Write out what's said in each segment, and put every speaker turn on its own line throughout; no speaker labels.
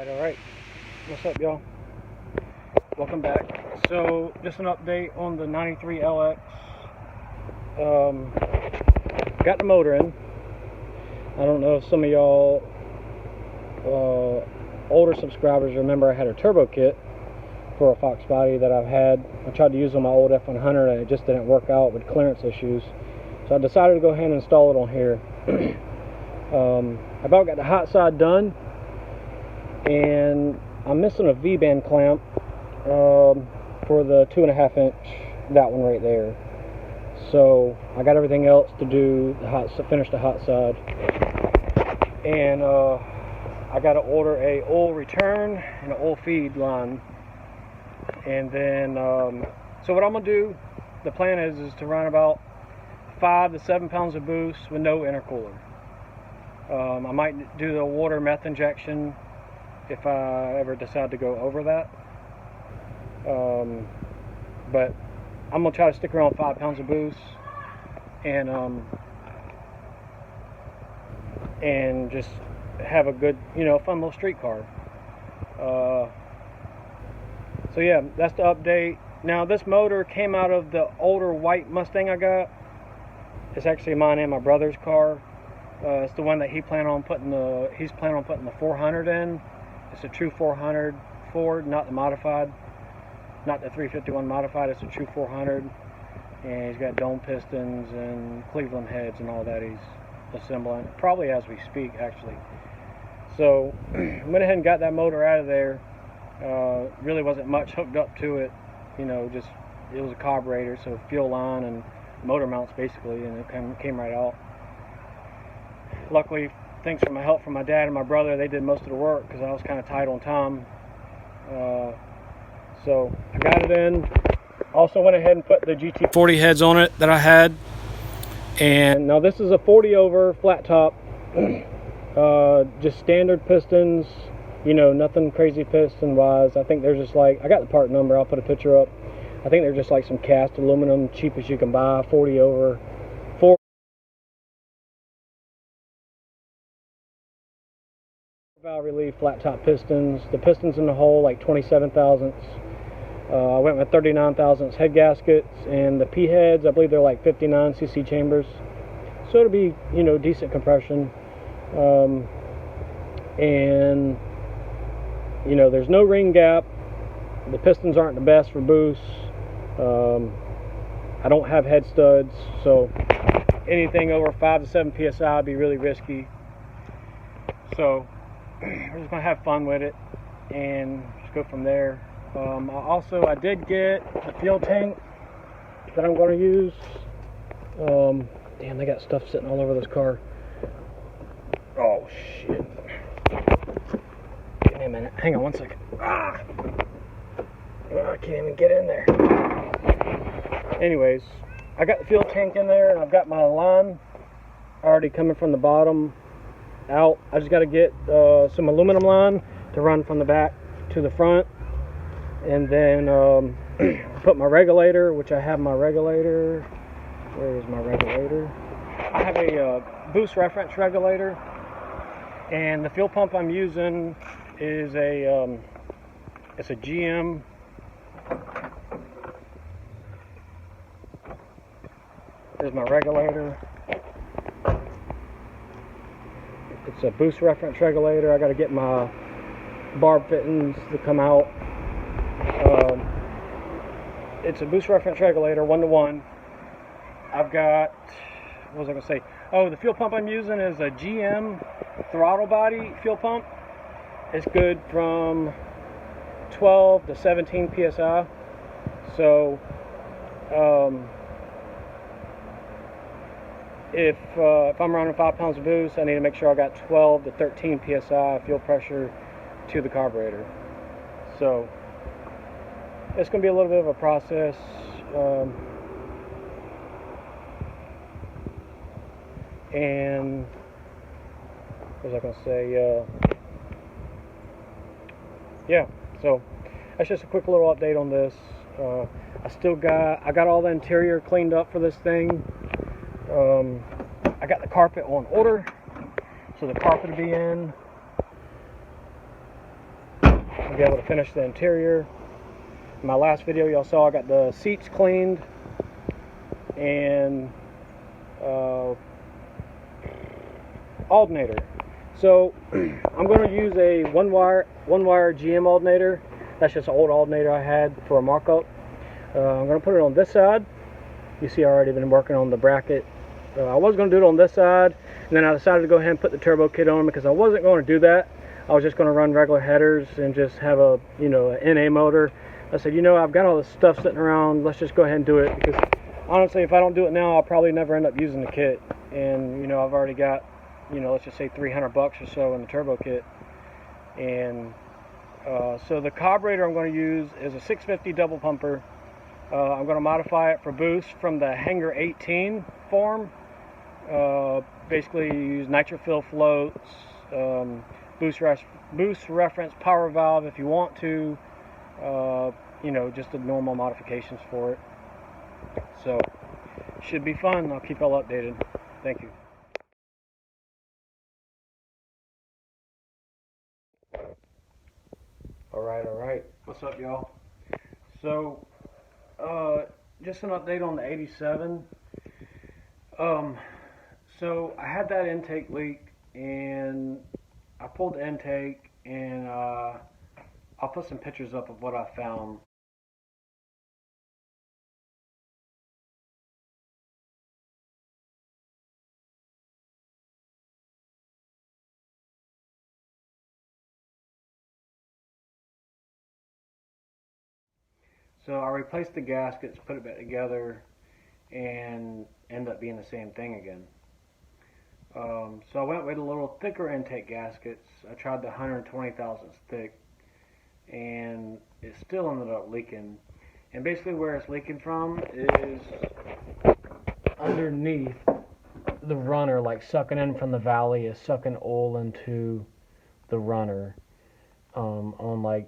Alright. What's up, y'all? Welcome back. So, just an update on the 93 LX. Got the motor in. I don't know if some of y'all older subscribers remember I had a turbo kit for a Fox body that I've had. I tried to use on my old F100 and it just didn't work out with clearance issues. So I decided to go ahead and install it on here. I about got the hot side done, and I'm missing a V-band clamp for the 2.5 inch, that one right there. So I got everything else to do, finish the hot side, and I got to order a oil return and an oil feed line. And then so what I'm gonna do, the plan is to run about 5 to 7 pounds of boost with no intercooler. I might do the water meth injection if I ever decide to go over that, but I'm gonna try to stick around 5 pounds of boost and just have a good, fun little street car. So yeah, that's the update. Now this motor came out of the older white Mustang I got. It's actually mine and my brother's car. It's the one that he's planning on putting the 400 in. It's a true 400 Ford, not the modified, not the 351 modified. It's a true 400, and he's got dome pistons and Cleveland heads and all that he's assembling, probably as we speak, actually. So I went ahead and got that motor out of there. Really wasn't much hooked up to it, just it was a carburetor, so fuel line and motor mounts basically, and it came right out. Luckily, thanks for my help from my dad and my brother, they did most of the work because I was kind of tight on time. So I got it in. Also went ahead and put the GT40 heads on it that I had. And now this is a 40 over flat top, just standard pistons, nothing crazy piston wise. I think they're just like, I got the part number, I'll put a picture up. I think they're just like some cast aluminum, cheapest you can buy, 40 over. Valve relief flat top pistons. The pistons in the hole like 27 thousandths. I went with 39 thousandths head gaskets, and the P heads, I believe they're like 59 cc chambers. So it'll be, decent compression. And there's no ring gap. The pistons aren't the best for boost. I don't have head studs, so anything over 5 to 7 psi would be really risky. So we're just gonna have fun with it and just go from there. I did get the fuel tank that I'm going to use. Damn, they got stuff sitting all over this car. Oh shit. Give me a minute. Hang on one second. I can't even get in there. Anyways, I got the fuel tank in there, and I've got my line already coming from the bottom out. I just got to get some aluminum line to run from the back to the front, and then put my regulator, which I have my regulator. Where is my regulator? I have a boost reference regulator, and the fuel pump I'm using is it's a GM. There's my regulator. It's a boost reference regulator. I got to get my barb fittings to come out. It's a boost reference regulator, 1-to-1. I've got, what was I going to say? Oh, the fuel pump I'm using is a GM throttle body fuel pump. It's good from 12 to 17 psi. So if I'm running 5 pounds of boost, I need to make sure I got 12 to 13 psi fuel pressure to the carburetor. So it's going to be a little bit of a process. And what was I going to say? Yeah, so that's just a quick little update on this. I got all the interior cleaned up for this thing. I got the carpet on order, so the carpet will be in. and be able to finish the interior. In my last video y'all saw I got the seats cleaned and alternator. So I'm going to use a one wire GM alternator. That's just an old alternator I had for a markup. I'm going to put it on this side. You see I already been working on the bracket. I was going to do it on this side, and then I decided to go ahead and put the turbo kit on because I wasn't going to do that. I was just going to run regular headers and just have a, an NA motor. I said, I've got all this stuff sitting around, let's just go ahead and do it, because honestly, if I don't do it now, I'll probably never end up using the kit. And I've already got, let's just say $300 or so in the turbo kit. And so the carburetor I'm going to use is a 650 double pumper. I'm going to modify it for boost from the Hanger 18 form. Basically use nitrofill floats, boost reference power valve if you want to, just the normal modifications for it. So should be fun. I'll keep y'all updated. Thank you. All right. What's up, y'all? So just an update on the 87. So I had that intake leak, and I pulled the intake, and I'll put some pictures up of what I found. So I replaced the gaskets, put it back together, and ended up being the same thing again. So I went with a little thicker intake gaskets. I tried the 120 thousandths thick, and it still ended up leaking. And basically where it's leaking from is underneath the runner, like sucking in from the valley, is sucking oil into the runner. On I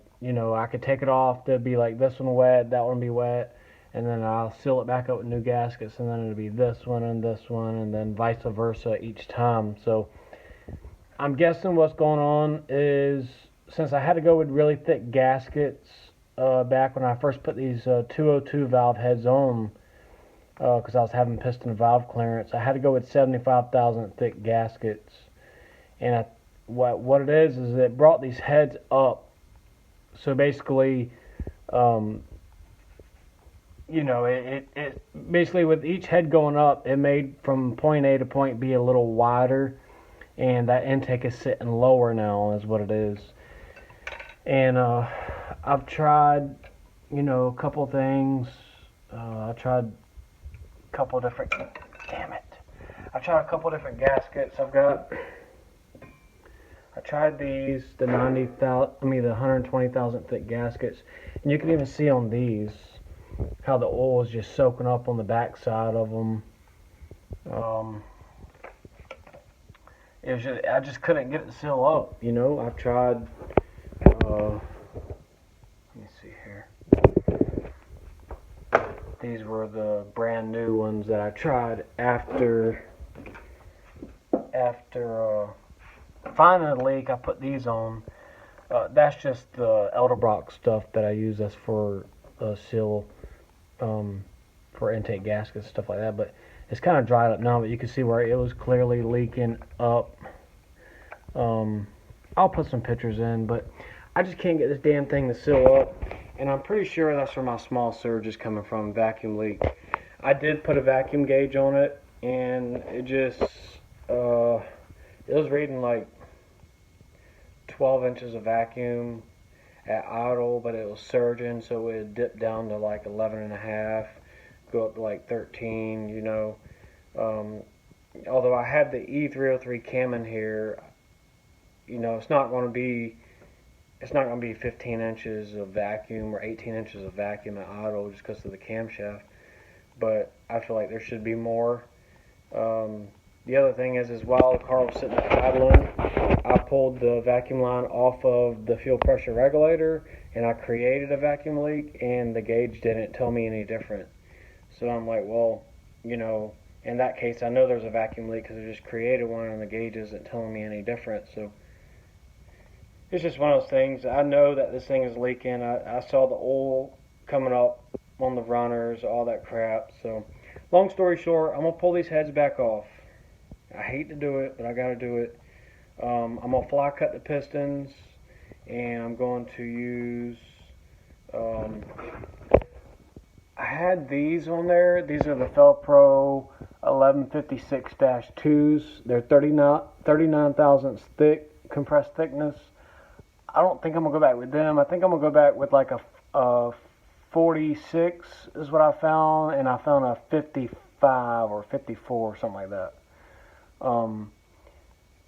could take it off, there'd be like this one wet, that one be wet, and then I'll seal it back up with new gaskets, and then it'll be this one, and then vice versa each time. So I'm guessing what's going on is, since I had to go with really thick gaskets back when I first put these 202 valve heads on, because I was having piston valve clearance, I had to go with 75 thousandth thick gaskets. And what it is it brought these heads up. So basically, it basically, with each head going up, it made from point A to point B a little wider, and that intake is sitting lower now, is what it is. And I've tried, a couple things. I tried a couple different. Damn it! I tried a couple different gaskets. I tried these, the 120,000 thick gaskets, and you can even see on these how the oil is just soaking up on the back side of them. I just couldn't get it to seal up. I've tried. Let me see here. These were the brand new ones that I tried after finding a leak. I put these on. That's just the Edelbrock stuff that I use. That's for seal, for intake gaskets, stuff like that. But it's kind of dried up now, but you can see where it was clearly leaking up. I'll put some pictures in, but I just can't get this damn thing to seal up. And I'm pretty sure that's where my small surge is coming from, vacuum leak. I did put a vacuum gauge on it, and it just, it was reading like 12 inches of vacuum at idle, but it was surging, so it would dip down to like 11 and a half, go up to like 13, although I had the E303 cam in here, it's not going to be 15 inches of vacuum or 18 inches of vacuum at idle just because of the camshaft, but I feel like there should be more. The other thing is while the car was sitting there idling, I pulled the vacuum line off of the fuel pressure regulator, and I created a vacuum leak, and the gauge didn't tell me any different. So I'm like, well, in that case, I know there's a vacuum leak because I just created one, and the gauge isn't telling me any different. So it's just one of those things. I know that this thing is leaking. I saw the oil coming up on the runners, all that crap. So, long story short, I'm gonna pull these heads back off. I hate to do it, but I gotta do it. I'm gonna fly cut the pistons, and I'm going to use. Um, I had these on there. These are the Felpro 1156-2s. They're 39 thousandths thick, compressed thickness. I don't think I'm going to go back with them. I think I'm going to go back with like a 46 is what I found, and I found a 55 or 54 or something like that.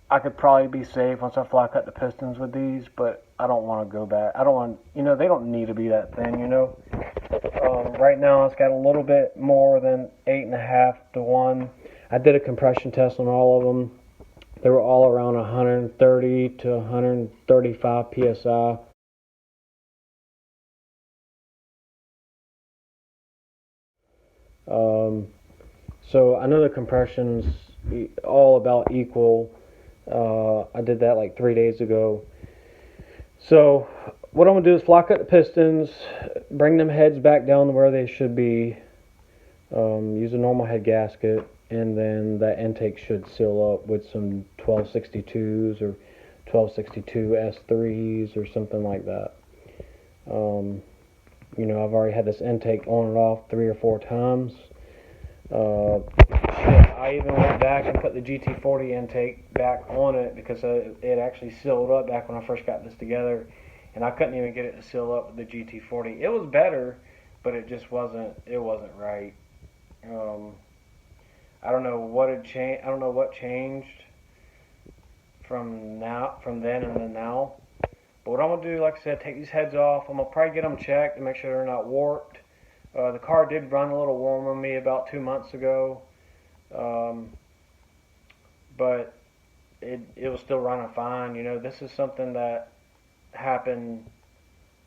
I could probably be safe once I fly cut the pistons with these, but I don't want to go back. I don't want, they don't need to be that thin. Right now it's got a little bit more than 8.5 to 1. I did a compression test on all of them. They were all around 130 to 135 psi. So I know the compression's all about equal. I did that like 3 days ago. So what I'm going to do is fly cut the pistons, bring them heads back down to where they should be, use a normal head gasket, and then that intake should seal up with some 1262s or 1262 S3s or something like that. I've already had this intake on and off 3 or 4 times. I even went back and put the GT40 intake back on it because it actually sealed up back when I first got this together, and I couldn't even get it to seal up with the GT40. It was better, but it just wasn't right. I don't know what had changed. I don't know what changed from then and then now. But what I'm gonna do, like I said, take these heads off. I'm gonna probably get them checked to make sure they're not warped. The car did run a little warm on me about 2 months ago, but it was still running fine. This is something that happened.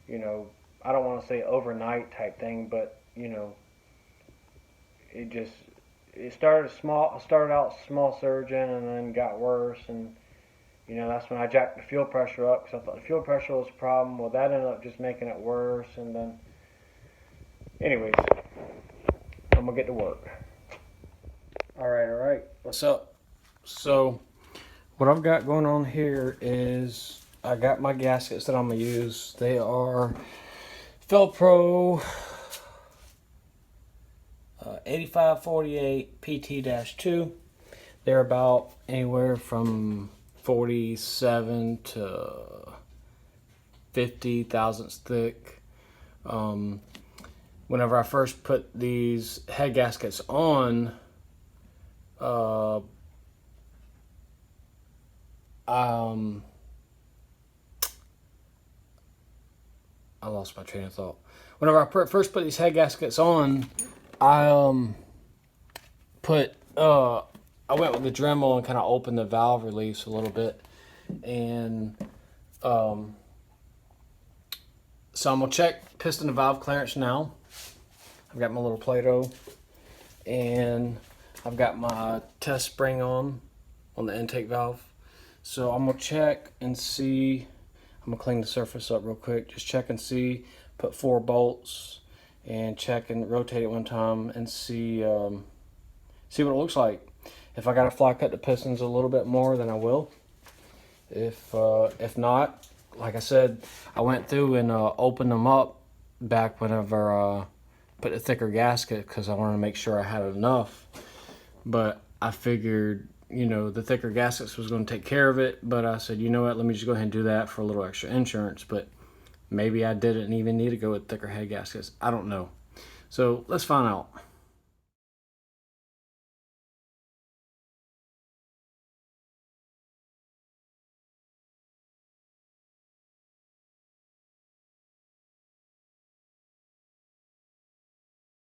I don't want to say overnight type thing, but it started small. I started out small surging and then got worse, and that's when I jacked the fuel pressure up because I thought the fuel pressure was a problem. Well, that ended up just making it worse, and then, anyways, I'm gonna get to work. All right. What's up? So, what I've got going on here is I got my gaskets that I'm gonna use. They are Felpro 8548 PT-2. They're about anywhere from 47 to 50 thousandths thick. Whenever I first put these head gaskets on, I lost my train of thought. Whenever I first put these head gaskets on, I went with the Dremel and kind of opened the valve release a little bit, and so I'm gonna check piston and valve clearance now. I've got my little Play-Doh, and I've got my test spring on the intake valve. So I'm gonna check and see. I'm gonna clean the surface up real quick. Just check and see. Put 4 bolts and check and rotate it one time and see what it looks like. If I gotta fly cut the pistons a little bit more, then I will. If not, like I said, I went through and opened them up back whenever I put a thicker gasket because I wanted to make sure I had enough. But I figured, the thicker gaskets was going to take care of it. But I said, you know what, let me just go ahead and do that for a little extra insurance. But maybe I didn't even need to go with thicker head gaskets. I don't know. So let's find out.